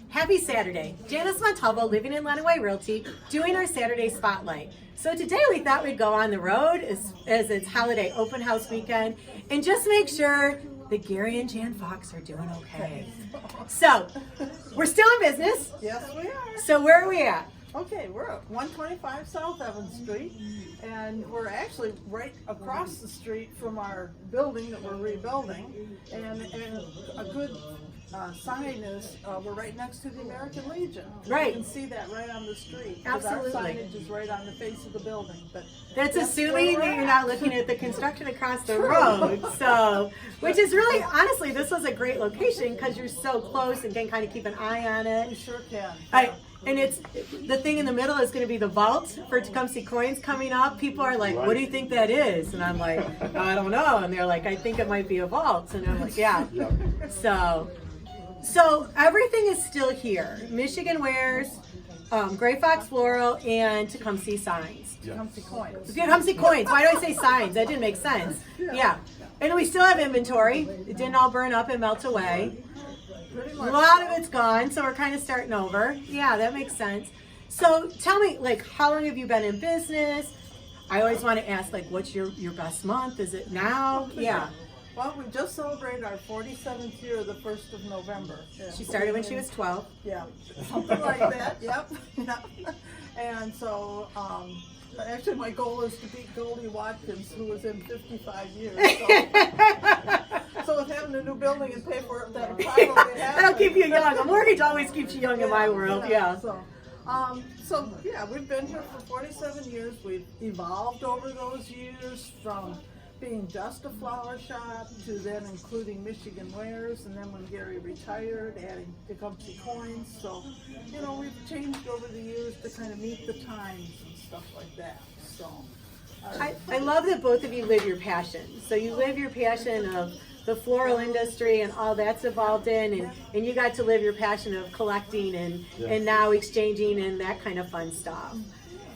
Happy Saturday. Janice Montalvo, living in Lenawee Realty, doing our Saturday Spotlight. So today we thought we'd go on the road as it's holiday open house weekend and just make sure that Gary and Jan Fox are doing okay. So, we're still in business. Yes, we are. So where are we at? Okay, we're at 125 South Evans Street, and we're actually right across the street from our building that we're rebuilding. And a good sign is we're right next to the American Legion. Right. You can see that right on the street. 'Cause Absolutely. Our signage is right on the face of the building. But That's assuming that you're not looking at the construction across the True. road. So, which is really, honestly, this was a great location because you're so close and can kind of keep an eye on We it. sure can. And it's the thing in the middle is going to be the vault for Tecumseh coins coming up. People are like, "What do you think that is?" And I'm like, "I don't know." And they're like, "I think it might be a vault." And I'm like, "Yeah." So everything is still here. Michigan Wares, Grey Fox Floral, and Tecumseh signs. Tecumseh coins. Tecumseh coins. Why do I say signs? That didn't make sense. Yeah. And we still have inventory. It didn't all burn up and melt away. Pretty A much. lot of it's gone, so we're kind of starting over. Yeah, that makes sense. So tell me, like, how long have you been in business? I always want to ask, like, what's your best month? Is it now? Yeah. Well, we just celebrated our 47th year the 1st of November. Yeah. She started when she was 12. Yeah, something like that. Yep. And so, actually, my goal is to beat Goldie Watkins, who was in 55 years. So with having a new building and pay for it, that'll probably happen. That'll keep you young. A mortgage always keeps you young in my world. Yeah. So yeah, we've been here for 47 years. We've evolved over those years from being just a flower shop to then including Michigan Wares, and then when Gary retired, adding Tecumseh coins. So, you know, we've changed over the years to kind of meet the times and stuff like that. So, I love that both of you live your passion. So you live your passion of the floral industry and all that's evolved in, and you got to live your passion of collecting and now exchanging and that kind of fun stuff.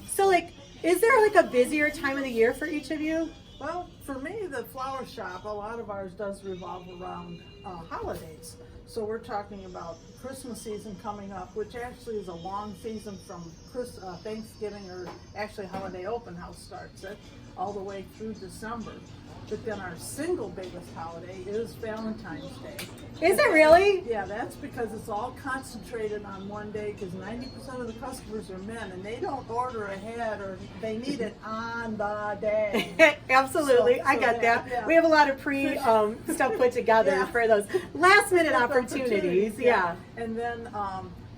So, like, is there like a busier time of the year for each of you? well, for me, the flower shop, a lot of ours does revolve around holidays. So we're talking about Christmas season coming up, which actually is a long season from Thanksgiving, or actually holiday open house starts it, all the way through December. But then our single biggest holiday is Valentine's Day. Is it really? Yeah, that's because it's all concentrated on one day, because 90% of the customers are men, and they don't order ahead, or they need it on the day. Absolutely, So I got that. yeah. We have a lot of stuff put together Yeah. for those last minute opportunities. Yeah. And then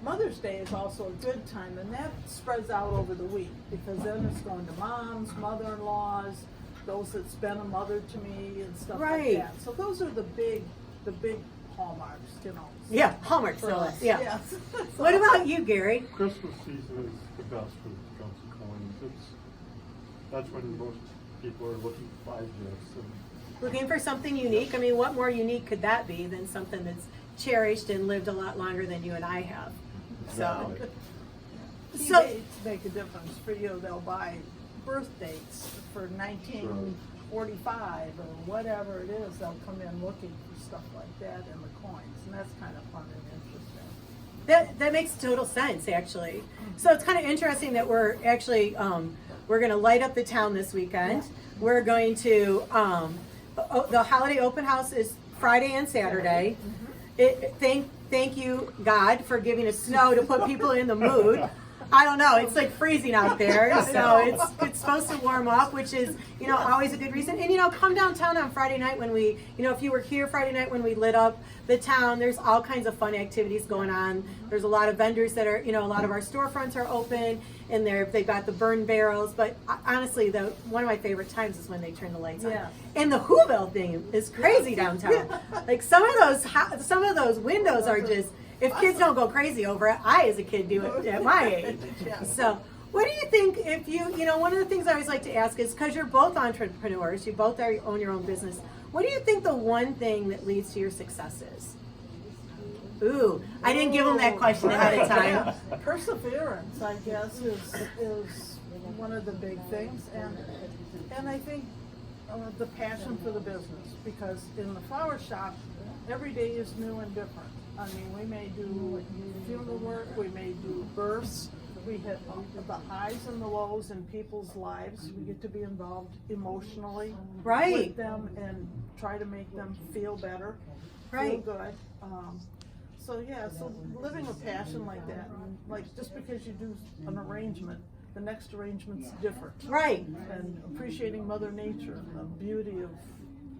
Mother's Day is also a good time, and that spreads out over the week, because then it's going to moms, mother-in-laws, those that's been a mother to me and stuff Right. like that. So those are the big hallmarks, you know. Yeah, Hallmark for still us. is. Yeah. Yes. What about you, Gary? Christmas season is the best for Tecumseh coins. That's when most people are looking to buy gifts. And Looking for something unique. I mean, what more unique could that be than something that's cherished and lived a lot longer than you and I have? So, Key So- dates make a difference for you. They'll buy birth dates for 1945 or whatever it is. They'll come in looking for stuff like that in the coins, and that's kind of fun and interesting. that makes total sense, actually. So it's kind of interesting that we're actually we're going to light up the town this weekend. We're going to the holiday open house is Friday and Saturday. Thank you, God, for giving us snow to put people in the mood. I don't know. It's like freezing out there, so it's supposed to warm up, which is, you know, always a good reason. And, you know, come downtown on Friday night when we, you know, if you were here Friday night when we lit up the town, there's all kinds of fun activities going on. There's a lot of vendors that are, you know, a lot of our storefronts are open, and they've got the burn barrels. But honestly, one of my favorite times is when they turn the lights on. Yeah. And the Whoville thing is crazy downtown. Like some of those windows are just. If kids don't go crazy over it, I as a kid do it at my age. Yeah. So what do you think if you know, one of the things I always like to ask is, because you're both entrepreneurs, you both own your own business, what do you think the one thing that leads to your success is? Ooh, I didn't give them that question ahead of time. Yeah. Perseverance, I guess, is one of the big things, and I think the passion for the business, because in the flower shop, every day is new and different. I mean, we may do funeral work, we may do births, we hit the highs and the lows in people's lives. We get to be involved emotionally Right. with them and try to make them feel better, Right. feel good. So yeah, so living a passion like that, and like just because you do an arrangement, the next arrangement's different. Right. And appreciating Mother Nature, the beauty of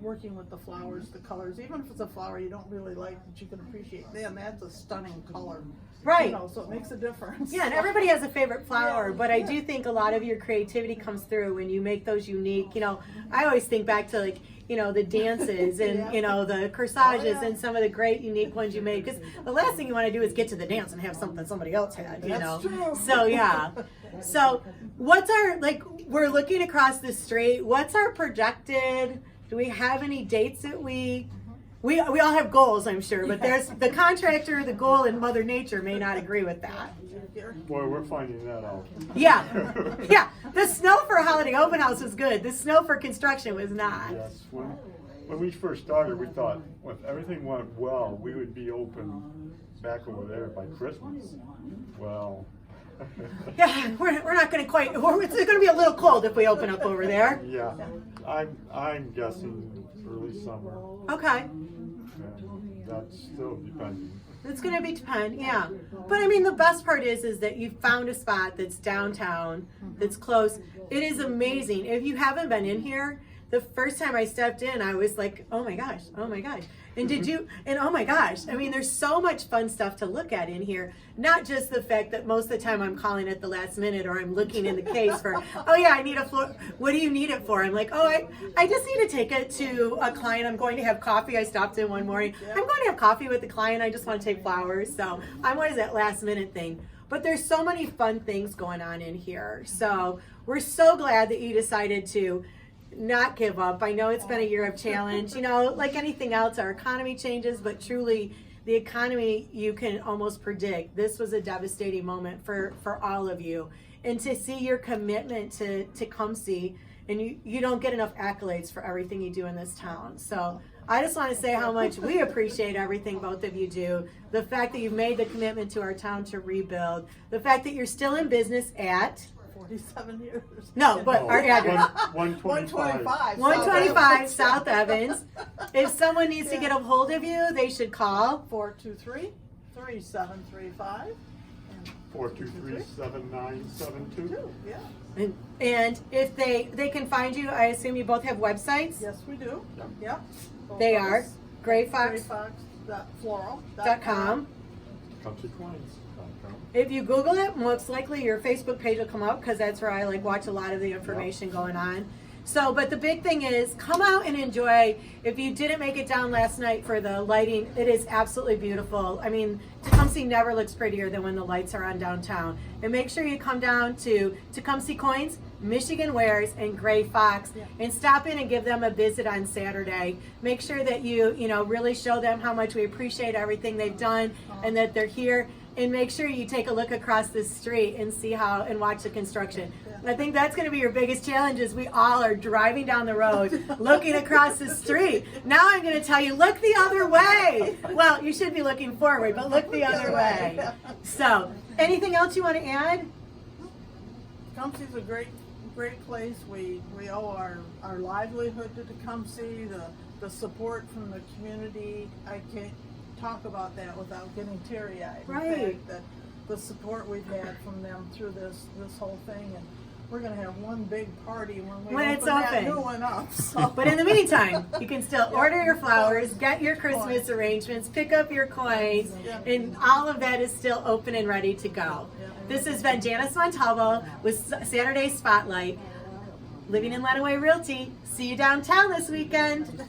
working with the flowers, the colors, even if it's a flower you don't really like, but you can appreciate, man, that's a stunning color. Right. You know, so it makes a difference. Yeah, and everybody has a favorite flower, Yeah, but I yeah. do think a lot of your creativity comes through when you make those unique. You know, I always think back to like, you know, the dances and, Yeah. you know, the corsages Oh, yeah. and some of the great unique ones you made. Because the last thing you want to do is get to the dance and have something somebody else had, you That's know. true. So, yeah. So, what's our, like, we're looking across the street. What's our projected, do we have any dates that we all have goals, I'm sure, but there's the contractor, the goal, and Mother Nature may not agree with that. Boy, we're finding that out. Yeah, yeah. The snow for holiday open house was good. The snow for construction was not. Yes, when we first started, we thought if everything went well, we would be open back over there by Christmas. Well. Yeah, we're not going to quite. It's going to be a little cold if we open up over there. Yeah, I'm guessing early summer. Okay, And that's still depending. it's going to be depend. Yeah, but I mean, the best part is that you found a spot that's downtown, that's close. It is amazing. If you haven't been in here, the first time I stepped in, I was like, oh my gosh. And oh my gosh, I mean, there's so much fun stuff to look at in here. Not just the fact that most of the time I'm calling at the last minute or I'm looking in the case for, oh yeah, I need a floor. What do you need it for? I'm like, oh, I just need to take it to a client. I'm going to have coffee. I stopped in one morning. I'm going to have coffee with the client. I just want to take flowers. So I'm always that last minute thing. But there's so many fun things going on in here. So we're so glad that you decided to not give up. I know it's been a year of challenge. You know, like anything else, our economy changes, but truly the economy, you can almost predict. This was a devastating moment for all of you. And to see your commitment to Tecumseh, and you don't get enough accolades for everything you do in this town. So I just want to say how much we appreciate everything both of you do. The fact that you've made the commitment to our town to rebuild. The fact that you're still in business at 47 years. No, but our address. 125. 125 South Evans. If someone needs to get a hold of you, they should call. 423-3735. 423-7972. Yeah. And if they can find you, I assume you both have websites? Yes, we do. Yep. Yep. Both They of are us. greyfox.com. greyfox.floral.com. CountryCoins.com. If you Google it, most likely your Facebook page will come up because that's where I like watch a lot of the information going on. So, but the big thing is come out and enjoy. If you didn't make it down last night for the lighting, it is absolutely beautiful. I mean, Tecumseh never looks prettier than when the lights are on downtown. And make sure you come down to Tecumseh Coins, Michigan Wares, and Grey Fox, and stop in and give them a visit on Saturday. Make sure that you really show them how much we appreciate everything they've done and that they're here. And make sure you take a look across the street and see and watch the construction. I think that's going to be your biggest challenge is we all are driving down the road, looking across the street. Now I'm going to tell you, look the other way. Well, you should be looking forward, but look the other way. So, anything else you want to add? Tecumseh's a great place. We owe our livelihood to Tecumseh, the support from the community. I can't talk about that without getting teary-eyed. Right. The fact that the support we've had from them through this whole thing, and we're going to have one big party when It's open that open. new one up. So. But in the meantime, you can still order your flowers, get your Christmas arrangements, pick up your coins, and all of that is still open and ready to go. This has been Janice Montalvo with Saturday Spotlight, living in Lenawee Realty. See you downtown this weekend.